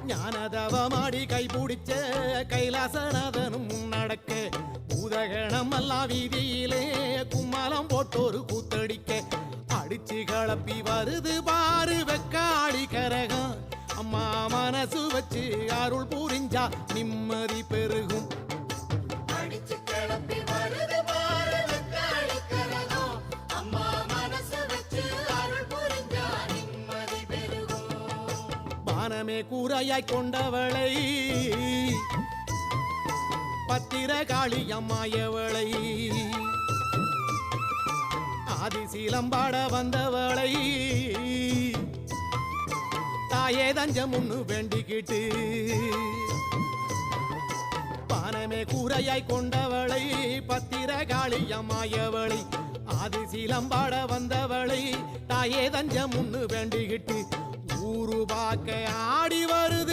ஞானதவமாடி கைபிடிச்ச கைலாசநாதனும் முன்னடக்க பூதகணம் எல்லாம் வீதியிலே கும்மலம் போட்டோரு கூத்தடிக்க அடிச்சு கலப்பி வருது பாரு வெக்காளி கரகம் அம்மா மனசு வச்சு அருள் புரிஞ்சா நிம்மதி பெருகும் வானமே கூரையாய் கொண்டவளை பத்திரகாளி அம்மாயவளை ஆதிசீலம்பாட வந்தவளை தாயே தஞ்சம் ஒண்ணு வேண்டிக்கிட்டு வானமே கூரையாய் கொண்டவளை பத்திரகாளி அம்மாயவளை ஆதிசீலம்பாட வந்தவளை தாயே தஞ்சம் ஒண்ணு வேண்டிக்கிட்டு ஊரு பார்க்க ஆடி வருது